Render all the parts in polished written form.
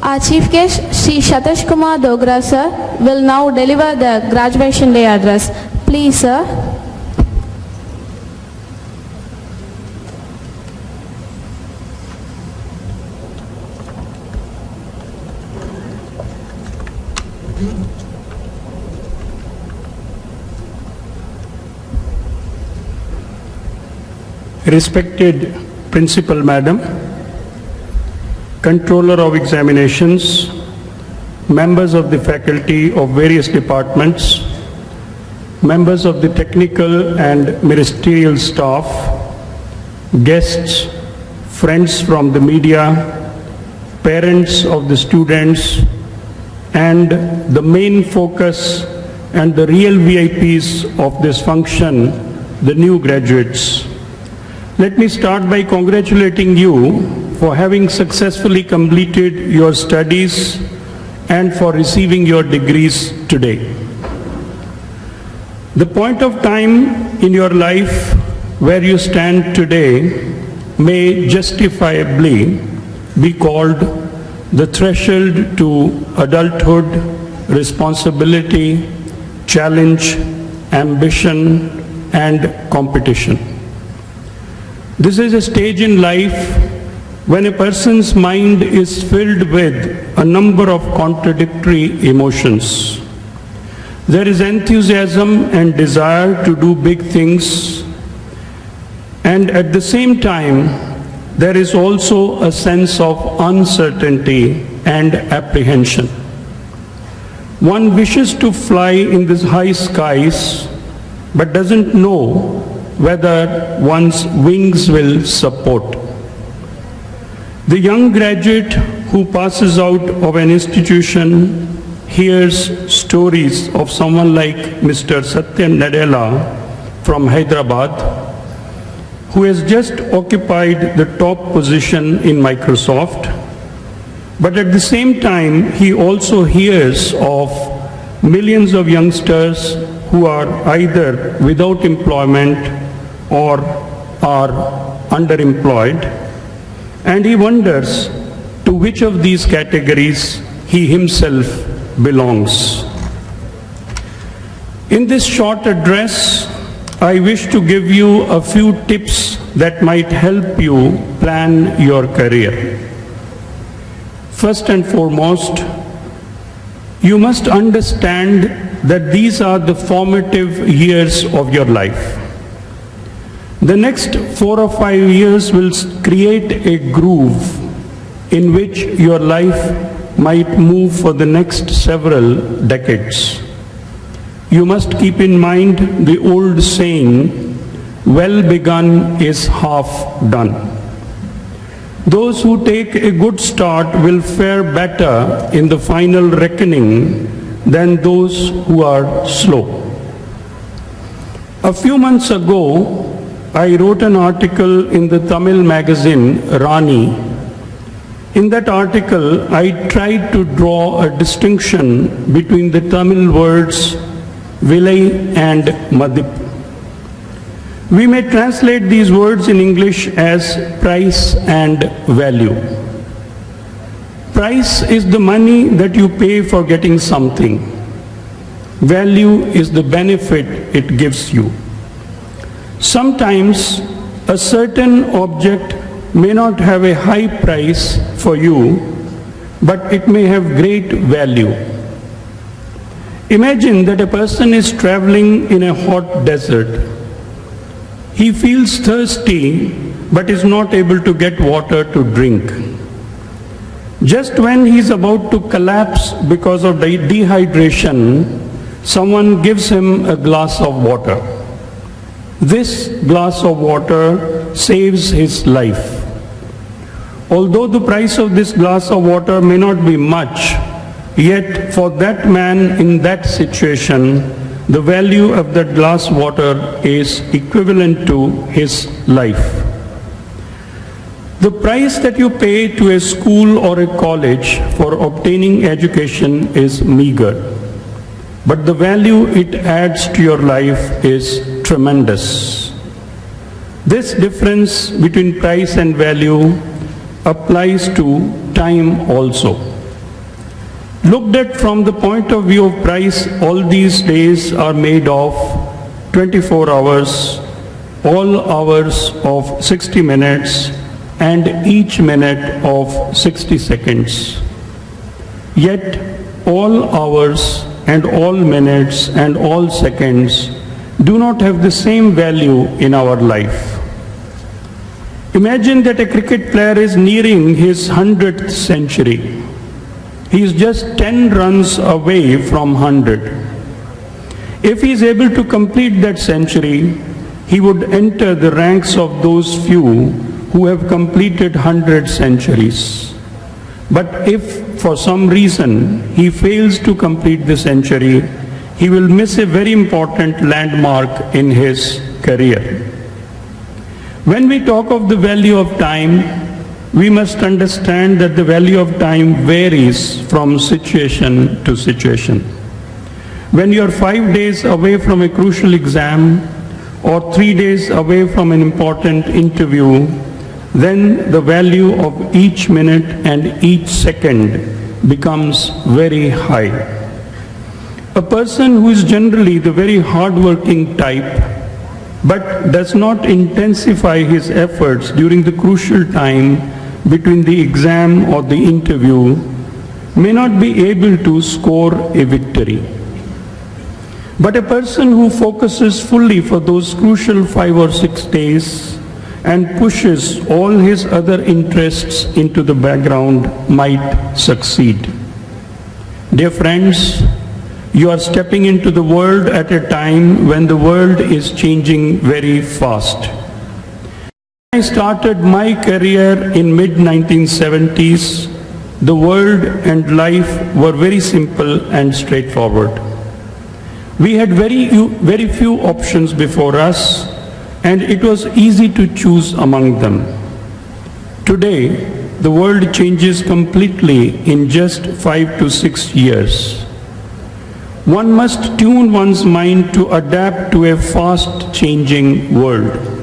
Our Chief Guest, Shri Satish Kumar Dogra, sir, will now deliver the Graduation Day Address. Please, sir. Respected Principal Madam, Controller of Examinations, members of the faculty of various departments, members of the technical and ministerial staff, guests, friends from the media, parents of the students, and the main focus and the real VIPs of this function, the new graduates. Let me start by congratulating you for having successfully completed your studies and for receiving your degrees today. The point of time in your life where you stand today may justifiably be called the threshold to adulthood, responsibility, challenge, ambition, and competition. This is a stage in life when a person's mind is filled with a number of contradictory emotions. There is enthusiasm and desire to do big things, and at the same time, there is also a sense of uncertainty and apprehension. One wishes to fly in the high skies, but doesn't know whether one's wings will support. The young graduate who passes out of an institution hears stories of someone like Mr. Satya Nadella from Hyderabad, who has just occupied the top position in Microsoft, but at the same time he also hears of millions of youngsters who are either without employment or are underemployed, and he wonders to which of these categories he himself belongs. In this short address, I wish to give you a few tips that might help you plan your career. First and foremost, you must understand that these are the formative years of your life. The next 4 or 5 years will create a groove in which your life might move for the next several decades. You must keep in mind the old saying, well begun is half done. Those who take a good start will fare better in the final reckoning than those who are slow. A few months ago, I wrote an article in the Tamil magazine Rani. In that article, I tried to draw a distinction between the Tamil words Vilai and Madip. We may translate these words in English as price and value. Price is the money that you pay for getting something. Value is the benefit it gives you. Sometimes a certain object may not have a high price for you, but it may have great value. Imagine that a person is traveling in a hot desert. He feels thirsty, but is not able to get water to drink. Just when he is about to collapse because of dehydration, someone gives him a glass of water. This glass of water saves his life. Although the price of this glass of water may not be much, yet for that man in that situation, the value of that glass water is equivalent to his life. The price that you pay to a school or a college for obtaining education is meager, but the value it adds to your life is tremendous. This difference between price and value applies to time also. Looked at from the point of view of price, all these days are made of 24 hours, all hours of 60 minutes, and each minute of 60 seconds. Yet all hours and all minutes and all seconds do not have the same value in our life. Imagine that a cricket player is nearing his 100th century. He is just 10 runs away from 100. If he is able to complete that century, he would enter the ranks of those few who have completed 100 centuries. But if for some reason he fails to complete the century, he will miss a very important landmark in his career. When we talk of the value of time, we must understand that the value of time varies from situation to situation. When you are 5 days away from a crucial exam or 3 days away from an important interview, then the value of each minute and each second becomes very high. A person who is generally the very hard-working type but does not intensify his efforts during the crucial time between the exam or the interview may not be able to score a victory. But a person who focuses fully for those crucial 5 or 6 days and pushes all his other interests into the background might succeed. Dear friends, you are stepping into the world at a time when the world is changing very fast. When I started my career in mid-1970s, the world and life were very simple and straightforward. We had very few options before us, and it was easy to choose among them. Today, the world changes completely in just 5 to 6 years. One must tune one's mind to adapt to a fast-changing world.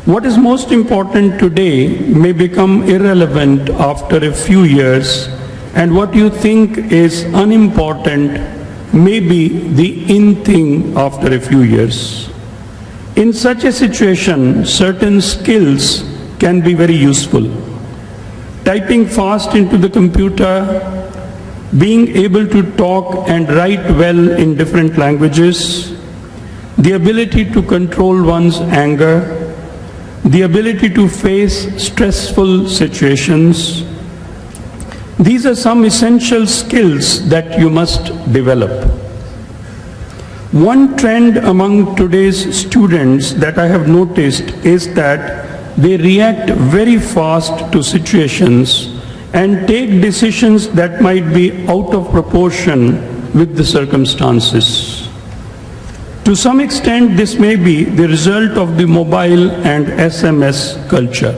What is most important today may become irrelevant after a few years, and what you think is unimportant may be the in thing after a few years. In such a situation, certain skills can be very useful. Typing fast into the computer, being able to talk and write well in different languages, the ability to control one's anger, the ability to face stressful situations. These are some essential skills that you must develop. One trend among today's students that I have noticed is that they react very fast to situations and take decisions that might be out of proportion with the circumstances. To some extent, this may be the result of the mobile and SMS culture.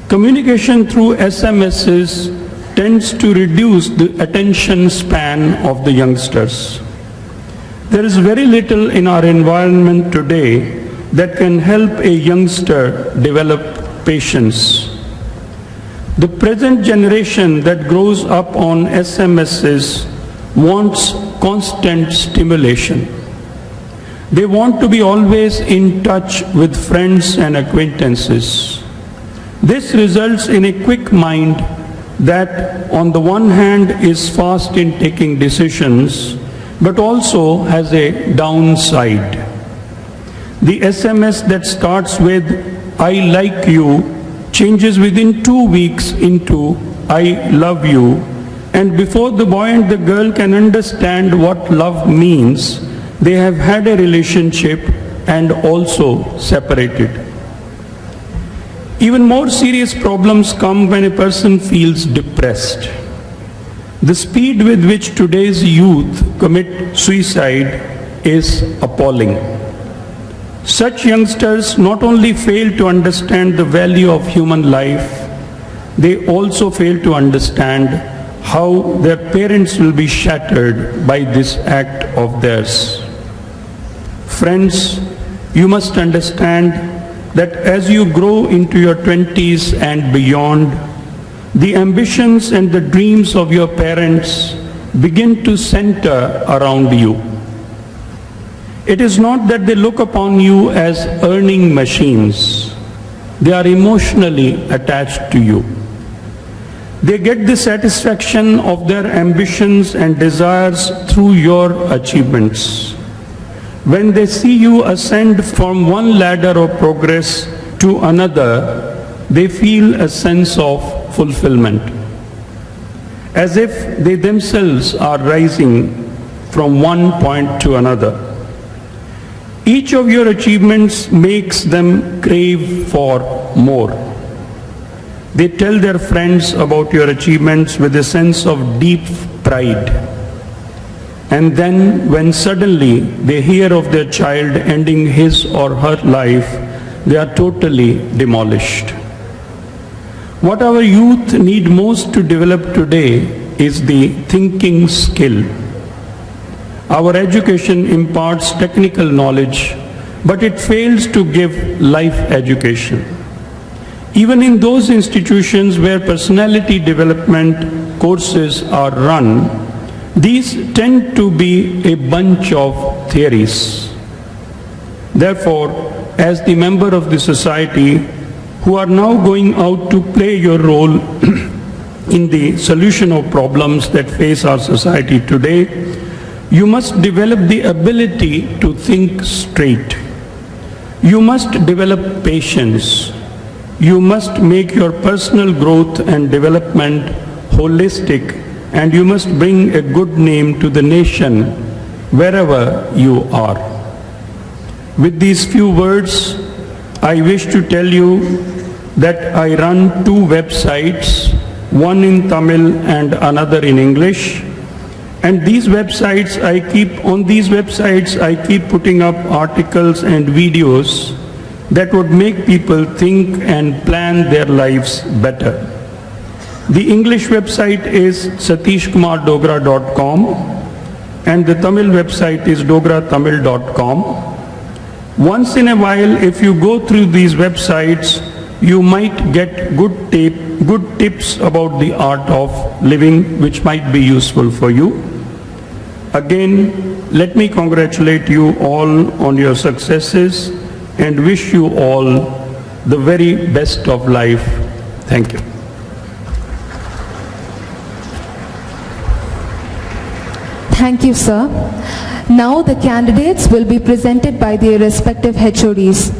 Communication through SMSs tends to reduce the attention span of the youngsters. There is very little in our environment today that can help a youngster develop patience. The present generation that grows up on SMSs wants constant stimulation. They want to be always in touch with friends and acquaintances. This results in a quick mind that on the one hand is fast in taking decisions, but also has a downside. The SMS that starts with "I like you" changes within 2 weeks into "I love you," and before the boy and the girl can understand what love means, they have had a relationship and also separated. Even more serious problems come when a person feels depressed. The speed with which today's youth commit suicide is appalling. Such youngsters not only fail to understand the value of human life, they also fail to understand how their parents will be shattered by this act of theirs. Friends, you must understand that as you grow into your 20s and beyond, the ambitions and the dreams of your parents begin to center around you. It is not that they look upon you as earning machines. They are emotionally attached to you. They get the satisfaction of their ambitions and desires through your achievements. When they see you ascend from one ladder of progress to another, they feel a sense of fulfillment, as if they themselves are rising from one point to another. Each of your achievements makes them crave for more. They tell their friends about your achievements with a sense of deep pride. And then when suddenly they hear of their child ending his or her life, they are totally demolished. What our youth need most to develop today is the thinking skill. Our education imparts technical knowledge, but it fails to give life education. Even in those institutions where personality development courses are run, these tend to be a bunch of theories. Therefore, as the member of the society who are now going out to play your role in the solution of problems that face our society today, you must develop the ability to think straight. You must develop patience. You must make your personal growth and development holistic, and you must bring a good name to the nation wherever you are. With these few words, I wish to tell you that I run two websites, one in Tamil and another in English. And these websites on these websites I keep putting up articles and videos that would make people think and plan their lives better. The English website is satishkumardogra.com and the Tamil website is dogratamil.com. Once in a while, if you go through these websites, you might get good tips about the art of living, which might be useful for you. Again, let me congratulate you all on your successes and wish you all the very best of life. Thank you. Thank you, sir. Now the candidates will be presented by their respective HODs.